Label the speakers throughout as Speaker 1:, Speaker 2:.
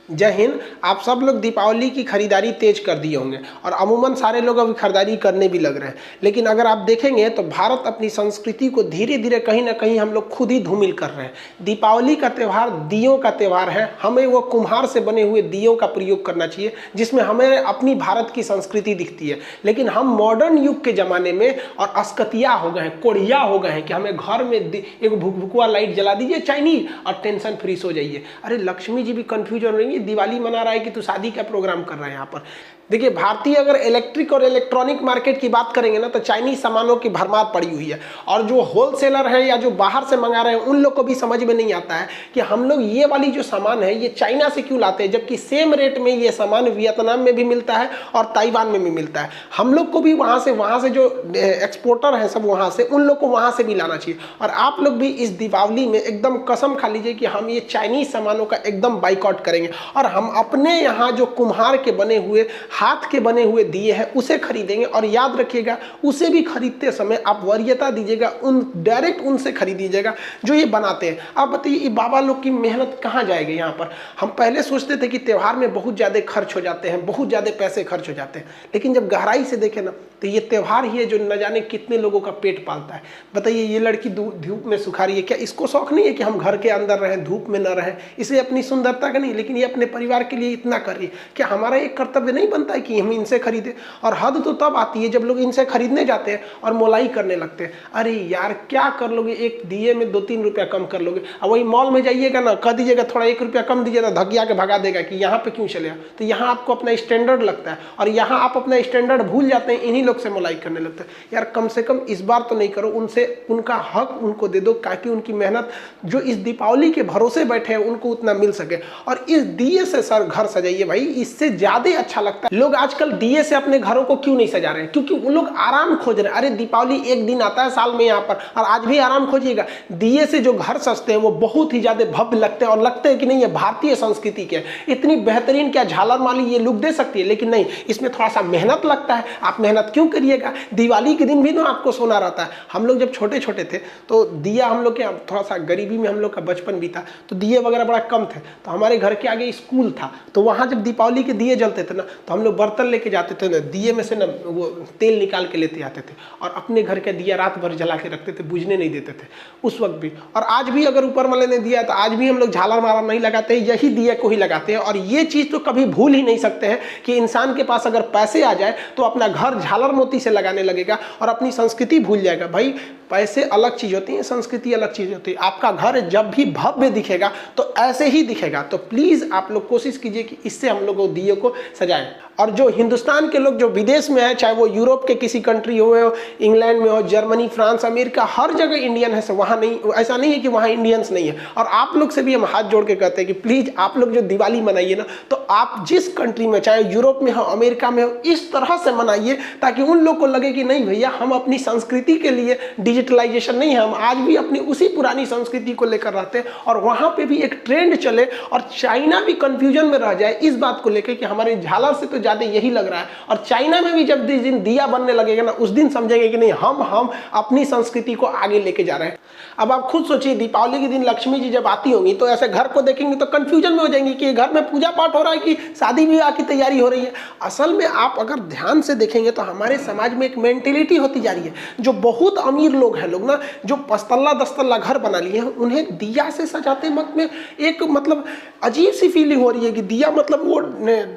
Speaker 1: जय हिंद। आप सब लोग दीपावली की खरीदारी तेज कर दिए होंगे और अमूमन सारे लोग अभी खरीदारी करने भी लग रहे हैं। लेकिन अगर आप देखेंगे तो भारत अपनी संस्कृति को धीरे धीरे कहीं ना कहीं हम लोग खुद ही धूमिल कर रहे हैं। दीपावली का त्यौहार दियों का त्यौहार है। हमें वो कुम्हार से बने हुए दियों का प्रयोग करना चाहिए जिसमें हमें अपनी भारत की संस्कृति दिखती है। लेकिन हम मॉडर्न युग के ज़माने में और अस्कतिया हो गए हैं, कोढ़िया हो गए हैं कि हमें घर में एक भुकभुकवा लाइट जला दीजिए चाइनीज और टेंशन फ्री हो जाइए। अरे लक्ष्मी जी भी कंफ्यूज हो रही है, दिवाली मना रहा है कि तू शादी का प्रोग्राम कर रहा है। यहाँ पर देखिए, भारतीय अगर इलेक्ट्रिक और इलेक्ट्रॉनिक मार्केट की बात करेंगे ना तो चाइनीज सामानों की भरमार पड़ी हुई है। और जो होलसेलर है या जो बाहर से मंगा रहे हैं उन लोग को भी समझ में नहीं आता है कि हम लोग ये वाली जो सामान है ये चाइना से क्यों लाते हैं, जबकि सेम रेट में ये सामान वियतनाम में भी मिलता है और ताइवान में भी मिलता है। हम लोग को भी वहाँ से जो एक्सपोर्टर हैं सब वहाँ से, उन लोग को वहाँ से भी लाना चाहिए। और आप लोग भी इस दीपावली में एकदम कसम खा लीजिए कि हम ये चाइनीज सामानों का एकदम बाइकआउट करेंगे और हम अपने यहाँ जो कुम्हार के बने हुए, हाथ के बने हुए दिए हैं उसे खरीदेंगे। और याद रखिएगा, उसे भी खरीदते समय आप वरीयता दीजिएगा, डायरेक्ट उनसे खरीदिएगा जो ये बनाते हैं। आप बताइए ये बाबा लोग की मेहनत कहाँ जाएगी। यहाँ पर हम पहले सोचते थे कि त्यौहार में बहुत ज़्यादा खर्च हो जाते हैं, बहुत ज़्यादा पैसे खर्च हो जाते हैं, लेकिन जब गहराई से देखें ना तो ये त्यौहार ही है जो न जाने कितने लोगों का पेट पालता है। बताइए, ये लड़की धूप में सुखा रही है, क्या इसको शौक नहीं है कि हम घर के अंदर रहें, धूप में न रहें? इसे अपनी सुंदरता का नहीं, लेकिन ये अपने परिवार के लिए इतना कर रही है। क्या हमारा एक कर्तव्य नहीं बनता है कि हम इनसे खरीदें? और हद तो तब आती है जब लोग इनसे खरीदने जाते हैं और मोलाई करने लगते हैं। अरे यार क्या कर लोगे, एक दिए में 2-3 रुपया कम कर लोगे। अब वही मॉल में जाइएगा ना, कह दीजिएगा थोड़ा 1 रुपया कम दीजिएगा, धकिया के भगा देगा कि यहाँ पे क्यों चले। तो यहाँ आपको अपना स्टैंडर्ड लगता है और यहाँ आप अपना स्टैंडर्ड भूल जाते हैं, इन्हीं लोग से मोलाई करने लगते हैं। यार कम से कम इस बार तो नहीं करो, उनसे उनका हक उनको दे दो ताकि उनकी मेहनत जो इस दीपावली के भरोसे बैठे हैं उनको उतना मिल सके। और इस दिए से सर घर सजाइए भाई, इससे ज्यादा अच्छा लगता है। लोग आजकल दिए से अपने घरों को क्यों नहीं सजा रहे हैं? क्योंकि वो लोग आराम खोज रहे हैं। अरे दीपावली एक दिन आता है साल में यहाँ पर, और आज भी आराम खोजिएगा। दिए से जो घर सजते हैं वो बहुत ही ज्यादा भव्य लगते हैं और लगते हैं कि नहीं ये भारतीय संस्कृति के इतनी बेहतरीन, क्या झालर माली ये लुक दे सकती है। लेकिन नहीं, इसमें थोड़ा सा मेहनत लगता है। आप मेहनत क्यों करिएगा? दिवाली के दिन भी ना आपको सोना रहता है। हम लोग जब छोटे छोटे थे तो दिया, हम लोग के थोड़ा सा गरीबी में हम लोग का बचपन भी था, तो दिए वगैरह बड़ा कम थे। तो हमारे घर के आगे स्कूल था, तो वहाँ जब दीपावली के दिए जलते थे ना तो हम लोग बर्तन लेके जाते थे ना, दिए में से ना वो तेल निकाल के लेते आते थे और अपने घर का दिया रात भर जला के रखते थे, बुझने नहीं देते थे उस वक्त भी। और आज भी अगर ऊपर वाले ने दिया तो आज भी हम लोग झालर मारा नहीं लगाते, यही दिए को ही लगाते हैं। और ये चीज़ तो कभी भूल ही नहीं सकते हैं कि इंसान के पास अगर पैसे आ जाए तो अपना घर झालर मोती से लगाने लगेगा और अपनी संस्कृति भूल जाएगा। भाई पैसे अलग चीज़ होती है, संस्कृति अलग चीज़ होती है। आपका घर जब भी भव्य दिखेगा तो ऐसे ही दिखेगा। तो प्लीज़ आप लोग कोशिश कीजिए कि इससे हम लोग दिए को सजाएं। और जो हिंदुस्तान के लोग जो विदेश में है, चाहे वो यूरोप के किसी कंट्री हो, इंग्लैंड में हो, जर्मनी, फ्रांस, अमेरिका, हर जगह इंडियन है। वहाँ नहीं, ऐसा नहीं है कि वहाँ इंडियंस नहीं है। और आप लोग से भी हम हाथ जोड़ के कहते हैं कि प्लीज़ आप लोग जो दिवाली मनाइए ना, तो आप जिस कंट्री में, चाहे यूरोप में हो, अमेरिका में हो, इस तरह से मनाइए ताकि उन लोग को लगे कि नहीं भैया, हम अपनी संस्कृति के लिए डिजिटलाइजेशन नहीं है, हम आज भी अपनी उसी पुरानी संस्कृति को लेकर रहते हैं। और वहाँ पे भी एक ट्रेंड चले और चाइना भी कंफ्यूजन में रह जाए इस बात को लेकर कि हमारे झालर से तो ज़्यादा यही लग रहा है। और चाइना में भी जब जिस दिन दिया बनने लगेगा ना, उस दिन समझेंगे कि नहीं, हम अपनी संस्कृति को आगे लेके जा रहे हैं। अब आप खुद सोचिए, दीपावली के दिन लक्ष्मी जी जब आती होंगी तो ऐसे घर को देखेंगे तो कंफ्यूजन में हो जाएंगे कि घर में पूजा पाठ हो रहा है कि शादी विवाह की तैयारी हो रही है। असल में आप अगर ध्यान से देखेंगे तो हमारे समाज में एक मेंटेलिटी होती जा रही है। जो बहुत अमीर लोग हैं, लोग ना जो 5 तल्ला 10 तल्ला घर बना लिए हैं, उन्हें दिया से सजाते वक्त में एक मतलब अजीब सी फीलिंग हो रही है कि दिया मतलब वो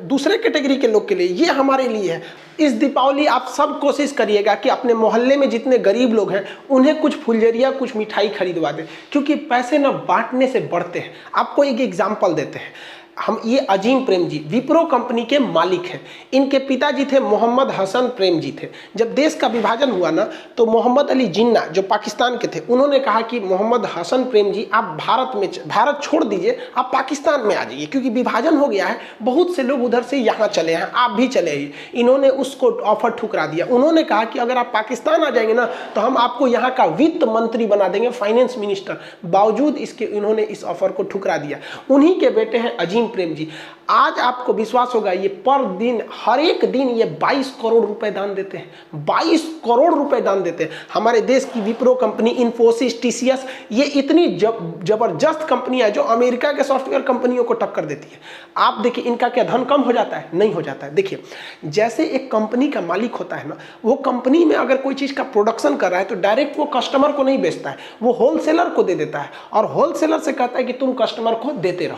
Speaker 1: दूसरे कैटेगरी के लोग के लिए, ये हमारे लिए है। इस दीपावली आप सब कोशिश करिएगा कि अपने मोहल्ले में जितने गरीब लोग हैं उन्हें कुछ फुलझड़िया, कुछ मिठाई खरीदवा दें, क्योंकि पैसे ना बांटने से बढ़ते हैं। आपको एक एग्जाम्पल देते हैं। हम ये अजीम प्रेम जी विप्रो कंपनी के मालिक हैं। इनके पिताजी थे मोहम्मद हसन प्रेम जी थे। जब देश का विभाजन हुआ ना तो मोहम्मद अली जिन्ना जो पाकिस्तान के थे, उन्होंने कहा कि मोहम्मद हसन प्रेम जी आप भारत छोड़ दीजिए, आप पाकिस्तान में आ जाइए, क्योंकि विभाजन हो गया है, बहुत से लोग उधर से यहाँ चले हैं, आप भी चले आइए। इन्होंने उसको ऑफर ठुकरा दिया। उन्होंने कहा कि अगर आप पाकिस्तान आ जाएंगे ना तो हम आपको यहाँ का वित्त मंत्री बना देंगे, फाइनेंस मिनिस्टर। बावजूद इसके इन्होंने इस ऑफर को ठुकरा दिया। उन्हीं के बेटे हैं अजीम असीम प्रेम जी, आज आपको विश्वास होगा ये पर दिन हर एक दिन ये 22 करोड़ रुपए दान देते हैं, 22 करोड़ रुपए दान देते हैं। हमारे देश की विप्रो कंपनी, इन्फोसिस, टीसीएस, ये इतनी जबरदस्त कंपनियां जो अमेरिका के सॉफ्टवेयर कंपनियों को टक्कर देती है। आप देखिए इनका क्या धन कम हो जाता है? नहीं हो जाता है। देखिए जैसे एक कंपनी का मालिक होता है ना, वो कंपनी में अगर कोई चीज का प्रोडक्शन कर रहा है तो डायरेक्ट वो कस्टमर को नहीं बेचता है, वो होलसेलर को दे देता है और होलसेलर से कहता है कि तुम कस्टमर को देते रहो,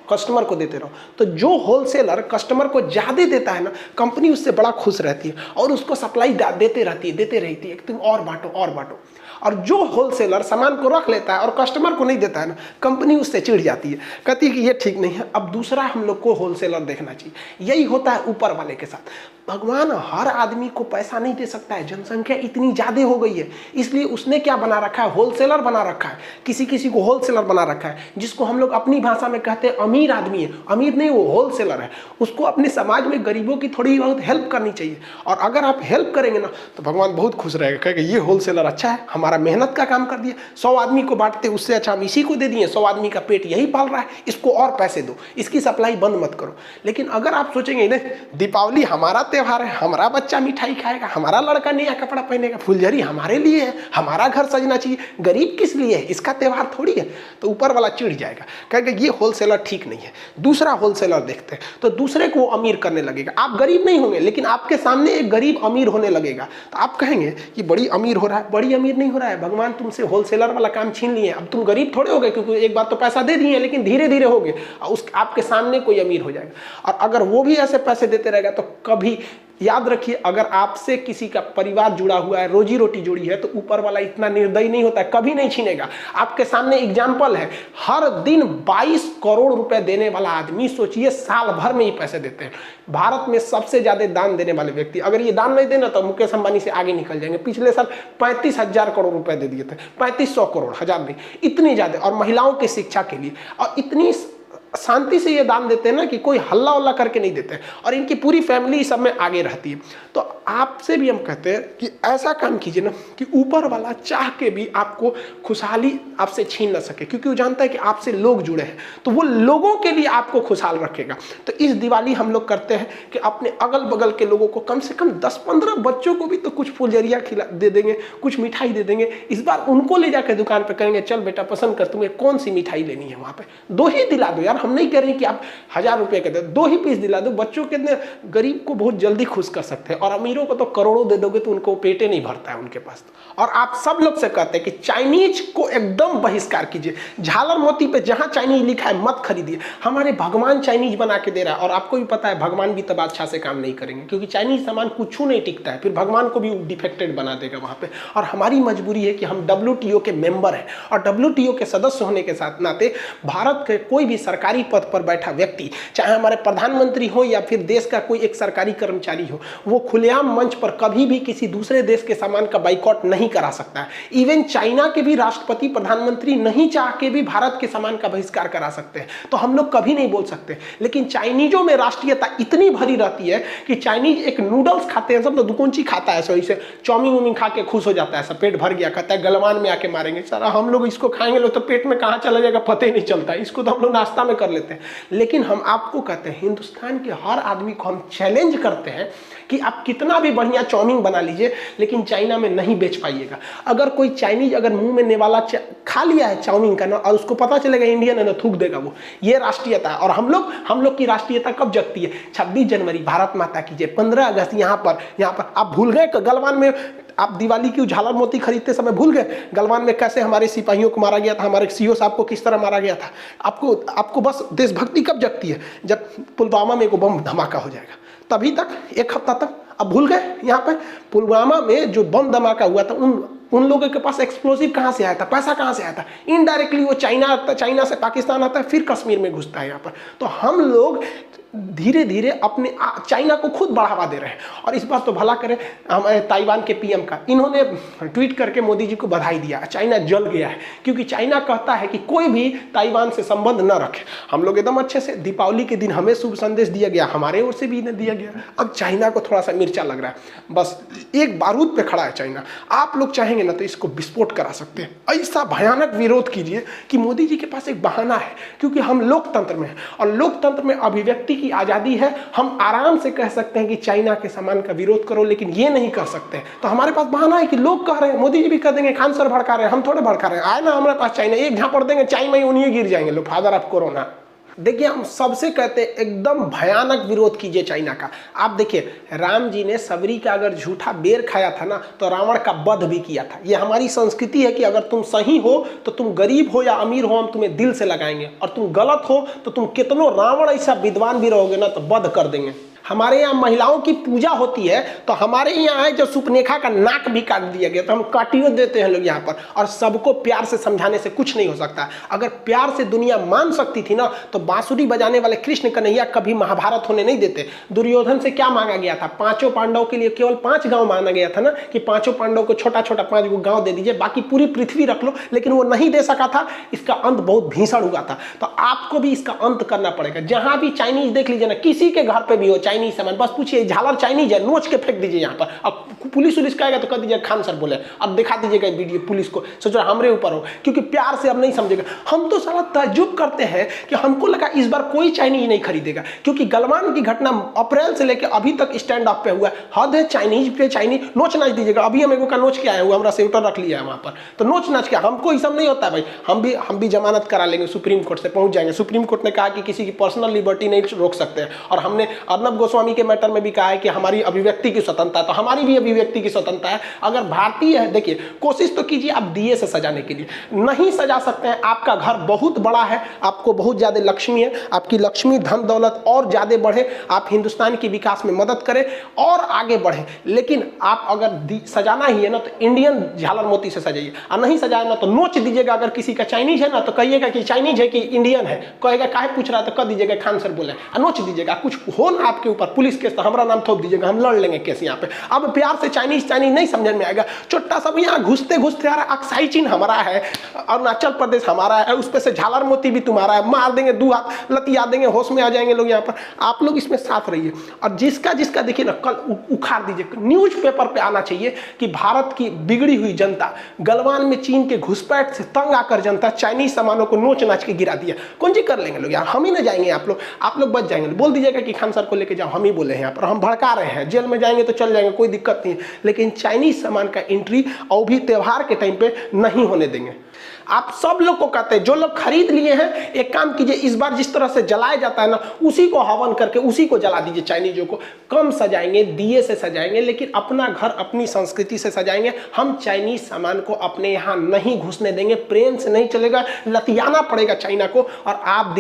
Speaker 1: कस्टमर को देते रहो। तो जो होलसेलर कस्टमर को ज्यादा देता है ना, कंपनी उससे बड़ा खुश रहती है और उसको सप्लाई देते रहती है तुम और बांटो और बांटो। और जो होलसेलर सामान को रख लेता है और कस्टमर को नहीं देता है ना, कंपनी उससे चिढ़ जाती है, कहती है कि ये ठीक नहीं है, अब दूसरा हम लोग को होलसेलर देखना चाहिए। यही होता है ऊपर वाले के साथ। भगवान हर आदमी को पैसा नहीं दे सकता है, जनसंख्या इतनी ज्यादा हो गई है, इसलिए उसने क्या बना रखा है? होलसेलर बना रखा है। किसी किसी को होलसेलर बना रखा है, जिसको हम लोग अपनी भाषा में कहते हैं अमीर आदमी है। अमीर नहीं, वो होलसेलर है। उसको अपने समाज में गरीबों की थोड़ी बहुत हेल्प करनी चाहिए, और अगर आप हेल्प करेंगे ना तो भगवान बहुत खुश रहेगा, कहेगा ये होलसेलर अच्छा है, हमारा मेहनत का काम कर दिया। 100 आदमी को बांटते उससे अच्छा हम इसी को दे दिए, 100 आदमी का पेट यही पाल रहा है, इसको और पैसे दो, इसकी सप्लाई बंद मत करो। लेकिन अगर आप सोचेंगे नहीं, दीपावली हमारा त्योहार है, हमारा बच्चा मिठाई खाएगा, हमारा लड़का नया कपड़ा पहनेगा, फुलझड़ी हमारे लिए है, हमारा घर सजना चाहिए, गरीब किस लिए है, इसका त्योहार थोड़ी है, तो ऊपर वाला चिढ़ जाएगा, कहेगा ये होलसेलर ठीक नहीं है। दूसरा होलसेलर देखते हैं, तो दूसरे को अमीर करने लगेगा। आप गरीब नहीं होंगे, लेकिन आपके सामने एक गरीब अमीर होने लगेगा, तो आप कहेंगे कि बड़ी अमीर हो रहा है। बड़ी अमीर नहीं हो रहा है, भगवान तुमसे होलसेलर वाला काम छीन लिए, अब तुम गरीब थोड़े हो गए, क्योंकि एक बार तो पैसा दे दिए, लेकिन धीरे धीरे हो गए, उस आपके सामने कोई अमीर हो जाएगा। और अगर वो भी ऐसे पैसे देते रहेगा तो कभी याद रखिए, अगर आपसे किसी का परिवार जुड़ा हुआ है, रोजी रोटी जुड़ी है, तो ऊपर वाला इतना निर्दयी नहीं होता है, कभी नहीं छीनेगा। आपके सामने एग्जाम्पल है, हर दिन 22 करोड़ रुपए देने वाला आदमी, सोचिए साल भर में ही पैसे देते हैं। भारत में सबसे ज्यादा दान देने वाले व्यक्ति, अगर ये दान नहीं देना तो मुकेश अंबानी से आगे निकल जाएंगे। पिछले साल 35,000 करोड़ रुपए दे दिए थे, 3500 करोड़, हजार नहीं, इतनी ज्यादा। और महिलाओं की शिक्षा के लिए, और इतनी शांति से ये दान देते हैं ना कि कोई हल्ला उल्ला करके नहीं देते हैं, और इनकी पूरी फैमिली सब में आगे रहती है। तो आपसे भी हम कहते हैं कि ऐसा काम कीजिए ना कि ऊपर वाला चाह के भी आपको खुशहाली आपसे छीन ना सके, क्योंकि वो जानता है कि आपसे लोग जुड़े हैं, तो वो लोगों के लिए आपको खुशहाल रखेगा। तो इस दिवाली हम लोग करते हैं कि अपने अगल बगल के लोगों को, कम से कम 10-15 बच्चों को भी तो कुछ फुलझड़िया खिला दे देंगे, कुछ मिठाई दे देंगे। इस बार उनको ले जाकर दुकान पर करेंगे, चल बेटा पसंद कर, तुम्हें कौन सी मिठाई लेनी है, वहाँ पे 2 ही दिला दो यार। हम नहीं कह रहे कि आप 1000 रुपए के दे, 2 ही पीस दिला दो। बच्चों के गरीब को बहुत जल्दी खुश कर सकते हैं, और अमीरों को तो करोड़ों दे दोगे तो उनको पेटे नहीं भरता है उनके पास। और आप सब लोग से कहते हैं कि चाइनीज को एकदम बहिष्कार कीजिए। झालर मोती पे जहां चाइनीज लिखा है मत खरीदिए। हमारे भगवान चाइनीज बना के दे रहा है, और आपको भी पता है भगवान भी तब अच्छा से काम नहीं करेंगे, क्योंकि चाइनीज सामान कुछ नहीं टिकता है, फिर भगवान को भी डिफेक्टेड बना देगा वहां पे। और हमारी मजबूरी है कि हम WTO के मेंबर हैं, और WTO के सदस्य होने के साथ नाते भारत के कोई भी सरकारी पद पर बैठा व्यक्ति, चाहे हमारे प्रधानमंत्री हो या फिर देश का कोई एक सरकारी कर्मचारी हो, वो खुलेआम मंच पर कभी भी किसी दूसरे देश के सामान का बाइकआउट नहीं करा सकता है। इवन चाइना के भी राष्ट्रपति, प्रधानमंत्री नहीं चाह के भी भारत के सामान का बहिष्कार करा सकते हैं, तो हम लोग कभी नहीं बोल सकते। लेकिन चाइनीजों में राष्ट्रीयता इतनी भरी रहती है कि चाइनीज एक नूडल्स खाते हैं, सब तो दुकोंची खाता है, सही से चाउमीन उमीन खा के खुश हो जाता है, सब पेट भर गया, कहता है गलवान में आके मारेंगे। सारा हम लोग इसको खाएंगे लोग तो पेट में कहाँ चला जाएगा पता ही नहीं चलता, इसको तो हम लोग नाश्ता में कर लेते हैं। लेकिन हम आपको कहते हैं, हिंदुस्तान के हर आदमी को हम चैलेंज करते हैं कि आप कितना भी बढ़िया चाउमीन बना लीजिए, लेकिन चाइना में नहीं बेच पाइएगा। अगर कोई चाइनीज अगर मुंह में नेवाला खा लिया है चाउमीन का ना, और उसको पता चलेगा इंडियन है ना, थूक देगा वो। ये राष्ट्रीयता है। और हम लोग की राष्ट्रीयता कब जगती है? 26 जनवरी भारत माता की जय, 15 अगस्त यहाँ पर आप भूल गए गलवान में आप दिवाली की झालर मोती खरीदते समय भूल गए गलवान में कैसे हमारे सिपाहियों को मारा गया था, हमारे सीओ साहब को किस तरह मारा गया था। आपको बस देशभक्ति कब जगती है? जब पुलवामा में एक बम धमाका हो जाएगा, तभी तक, एक हफ्ता तक। अब भूल गए? यहाँ पे पुलवामा में जो बम धमाका हुआ था, उन लोगों के पास एक्सप्लोसिव कहाँ से आया था, पैसा कहाँ से आया था? इनडायरेक्टली वो चाइना से पाकिस्तान आता है, फिर कश्मीर में घुसता है यहाँ पर। तो हम लोग धीरे धीरे अपने चाइना को खुद बढ़ावा दे रहे हैं। और इस बार तो भला करें हमारे ताइवान के पीएम का, इन्होंने ट्वीट करके मोदी जी को बधाई दिया। चाइना जल गया है, क्योंकि चाइना कहता है कि कोई भी ताइवान से संबंध न रखे। हम लोग एकदम अच्छे से, दीपावली के दिन हमें शुभ संदेश दिया गया, हमारे ओर से भी इन्हें दिया गया। अब चाइना को थोड़ा सा मिर्चा लग रहा है, बस एक बारूद पे खड़ा है चाइना। आप लोग चाहेंगे ना तो इसको विस्फोट करा सकते हैं। ऐसा भयानक विरोध कीजिए कि मोदी जी के पास एक बहाना है, क्योंकि हम लोकतंत्र में हैं और लोकतंत्र में अभिव्यक्ति की आजादी है। हम आराम से कह सकते हैं कि चाइना के सामान का विरोध करो, लेकिन ये नहीं कर सकते। तो हमारे पास बहाना है कि लोग कह रहे हैं, मोदी जी भी कह देंगे खान सर भड़का रहे हैं, हम थोड़े भड़का रहे हैं। आए ना हमारे पास चाइना, एक झापड़ देंगे चाइना में उन्हीं गिर जाएंगे लोग, फादर ऑफ कोरोना। देखिए हम सबसे कहते हैं एकदम भयानक विरोध कीजिए चाइना का। आप देखिए राम जी ने सबरी का अगर झूठा बेर खाया था ना, तो रावण का वध भी किया था। ये हमारी संस्कृति है कि अगर तुम सही हो तो तुम गरीब हो या अमीर हो, हम तुम्हें दिल से लगाएंगे, और तुम गलत हो तो तुम कितनों रावण ऐसा विद्वान भी रहोगे ना तो वध कर देंगे। हमारे यहाँ महिलाओं की पूजा होती है, तो हमारे यहाँ है जो सुपनेखा का नाक भी काट दिया गया, तो हम काटियो देते हैं लोग यहाँ पर। और सबको प्यार से समझाने से कुछ नहीं हो सकता। अगर प्यार से दुनिया मान सकती थी ना, तो बांसुरी बजाने वाले कृष्ण कन्हैया कभी महाभारत होने नहीं देते। दुर्योधन से क्या मांगा गया था? पांचों पांडवों के लिए केवल 5 गांव मांगा गया था ना, कि पांचों पांडवों को छोटा छोटा 5 गांव दे दीजिए, बाकी पूरी पृथ्वी रख लो, लेकिन वो नहीं दे सका था। इसका अंत बहुत भीषण हुआ था। तो आपको भी इसका अंत करना पड़ेगा। जहां भी चाइनीज देख लीजिए ना, किसी के घर पे भी हो चाइनीज सामान, बस पूछिए झालर चाइनीज है, नोच के फेंक दीजिए यहाँ पर। अब पुलिस कहेगा तो कह दीजिए खान सर बोले, अब दिखा दीजिएगा वीडियो पुलिस को, सोचो हमरे ऊपर हो, क्योंकि प्यार से अब नहीं समझेगा। हम तो साला ताज्जुब करते हैं कि हमको लगा इस बार कोई चाइनीज नहीं खरीदेगा, क्योंकि गलवान की घटना अप्रैल से लेकर अभी तक स्टैंड अप पे हुआ है। हद है चाइनीज पे, चाइनीज नोच नाच दीजिएगा। अभी हम का नोच के आया हुआ, हमारा स्वेटर रख लिया है वहां पर, तो नोच नाच के हमको ये सब नहीं होता भाई। हम भी जमानत करा लेंगे, सुप्रीम कोर्ट से पहुंच जाएंगे। सुप्रीम कोर्ट ने कहा कि किसी की पर्सनल लिबर्टी नहीं रोक सकते हैं, और हमने अर्नब गोस्वामी के मैटर में भी कहा है कि हमारी अभिव्यक्ति की स्वतंत्रता, तो हमारी भी अभिव्यक्ति की स्वतंत्रता है। अगर भारतीय है, देखिए कोशिश तो कीजिए आप दिए से सजाने के लिए, नहीं सजा सकते हैं। आपका घर बहुत बड़ा है, आपको बहुत ज्यादा लक्ष्मी है, आपकी लक्ष्मी धन दौलत और ज्यादा बढ़े, आप हिंदुस्तान के विकास में मदद करें और आगे बढ़े। लेकिन आप अगर सजाना ही है ना, तो इंडियन झालर मोती से सजाइए, और नहीं सजाए ना तो नोच दीजिएगा। अगर किसी का चाइनीज है ना, तो कहिएगा कि चाइनीज है कि इंडियन है, कहेगा काहे पूछ रहा, तो कह दीजिएगा खान सर बोले, नोच दीजिएगा। कुछ हो ना आपके ऊपर पुलिस केस, तो हमारा नाम थोप दीजिएगा, हम लड़ लेंगे केस यहाँ पे। अब प्यार से चाइनीज नहीं समझ में आएगा। छोटा सा यहाँ घुसते घुसते यार अक्साई चीन हमारा है, अरुणाचल प्रदेश हमारा है, उस पे से झालर मोती भी तुम्हारा है, मार देंगे, 2 हाथ लतिया देंगे, होश में आ जाएंगे लोग यहाँ पर। आप लोग इसमें साथ रहिए, और जिसका जिसका देखिए ना कल उखाड़ दीजिए। न्यूज पेपर पे आना चाहिए कि भारत की बिगड़ी हुई जनता, गलवान में चीन के घुसपैठ से तंग आकर जनता चाइनीज सामानों को नोच नाच के गिरा दिया। कौन जी कर लेंगे लोग यार, हम ही ना जाएंगे। आप लोग बच जाएंगे। बोल दीजिएगा कि खान सर को लेके जाओ, हम ही बोले हैं यहाँ पर, हम भड़का रहे हैं, जेल में जाएंगे तो चल जाएंगे, कोई दिक्कत नहीं है। लेकिन चाइनीज सामान का एंट्री और भी त्योहार के टाइम पे नहीं होने देंगे। आप सब लोग को कहते हैं, जो लोग खरीद लिए हैं, एक काम कीजिए, इस बार जिस तरह से जलाया जाता है ना, उसी को हवन करके उसी को जला दीजिए। चाइनीजों को कम सजाएंगे, दिए से सजाएंगे, लेकिन अपना घर अपनी संस्कृति से सजाएंगे। हम चाइनीज सामान को अपने यहाँ नहीं घुसने देंगे, प्रेम से नहीं चलेगा, लतियाना पड़ेगा चाइना को। और आप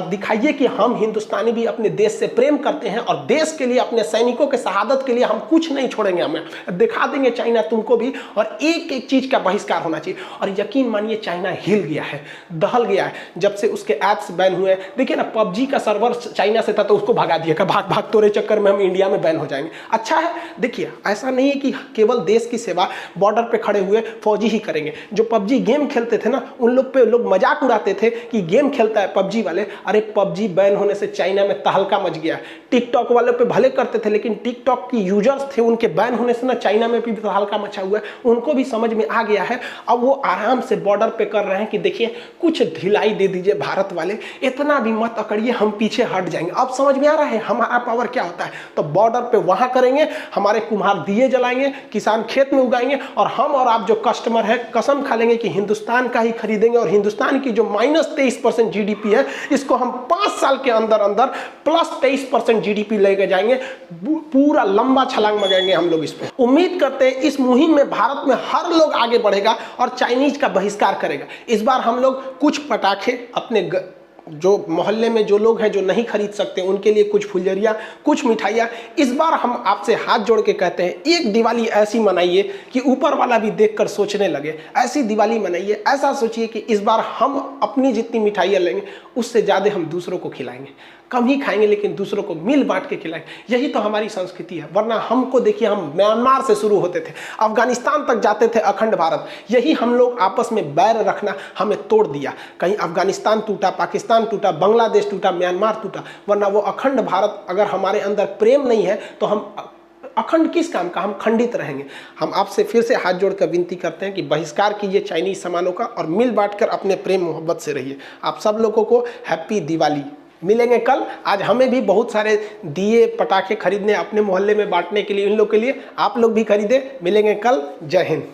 Speaker 1: दिखाइए कि हम हिंदुस्तानी भी अपने देश से प्रेम करते हैं, और देश के लिए, अपने सैनिकों के शहादत के लिए हम कुछ नहीं छोड़ेंगे। हमें दिखा देंगे चाइना तुमको भी, और एक एक चीज का बहिष्कार होना चाहिए। और यकीन मानिए चाइना हिल गया है, दहल गया है, जब से उसके ऐप्स बैन हुए। देखिए ना, पबजी का सर्वर चाइना से था तो उसको भगा दिया, भाग भाग तोरे चक्कर में हम इंडिया में बैन हो जाएंगे। अच्छा है, देखिए ऐसा नहीं है कि केवल देश की सेवा बॉर्डर पे खड़े हुए फौजी ही करेंगे। जो पबजी गेम खेलते थे ना, उन लोग पे लोग मजाक उड़ाते थे कि गेम खेलता है पबजी वाले। अरे पबजी बैन होने से चाइना में तहलका मच गया। टिकटॉक वालों पे भले करते थे, लेकिन टिकटॉक की यूजर्स थे, उनके बैन होने से ना चाइना में भी तहलका मचा हुआ है। उनको भी समझ में आ गया है। अब वो आराम से बॉर्डर पे कर रहे हैं कि देखिए कुछ ढिलाई दे दीजिए भारत वाले, इतना भी मत अकड़िए, हम पीछे हट जाएंगे। अब समझ में आ रहा है हमारा पावर क्या होता है। तो बॉर्डर पे वहां करेंगे, हमारे कुम्हार दिए जलाएंगे, किसान खेत में उगाएंगे, और हम और आप जो कस्टमर है कसम खा लेंगे कि हिंदुस्तान का ही खरीदेंगे। और हिंदुस्तान की जो -23% जीडीपी है, इसको हम 5 साल के अंदर अंदर +23% जीडीपी लेके जाएंगे। पूरा लंबा छलांग लगाएंगे हम लोग इस पे। उम्मीद करते हैं इस मुहिम में भारत में हर लोग आगे बढ़ेगा और चाइनीज का बहिष्कार करेगा। इस बार हम लोग कुछ पटाखे अपने जो मोहल्ले में जो लोग हैं जो नहीं खरीद सकते, उनके लिए कुछ फुलझड़ियाँ, कुछ मिठाइयाँ। इस बार हम आपसे हाथ जोड़ के कहते हैं, एक दिवाली ऐसी मनाइए कि ऊपर वाला भी देखकर सोचने लगे। ऐसी दिवाली मनाइए, ऐसा सोचिए कि इस बार हम अपनी जितनी मिठाइयाँ लेंगे उससे ज़्यादा हम दूसरों को खिलाएंगे। कम ही खाएंगे लेकिन दूसरों को मिल बांट के खिलाएंगे। यही तो हमारी संस्कृति है। वरना हमको देखिए, हम म्यांमार से शुरू होते थे, अफगानिस्तान तक जाते थे, अखंड भारत। यही हम लोग आपस में बैर रखना हमें तोड़ दिया। कहीं अफगानिस्तान टूटा, पाकिस्तान टूटा, बांग्लादेश टूटा, म्यांमार टूटा, वरना वो अखंड भारत, अगर हमारे अंदर प्रेम नहीं है तो हम अखंड किस काम का, हम खंडित रहेंगे। हम आपसे फिर से हाथ जोड़कर विनती करते हैं कि बहिष्कार कीजिए चाइनीज सामानों का और मिल बांटकर अपने प्रेम मोहब्बत से रहिए। आप सब लोगों को हैप्पी दिवाली। मिलेंगे कल। आज हमें भी बहुत सारे दिए पटाखे खरीदने अपने मोहल्ले में बांटने के लिए, इन लोग के लिए, आप लोग भी खरीदे। मिलेंगे कल। जय हिंद।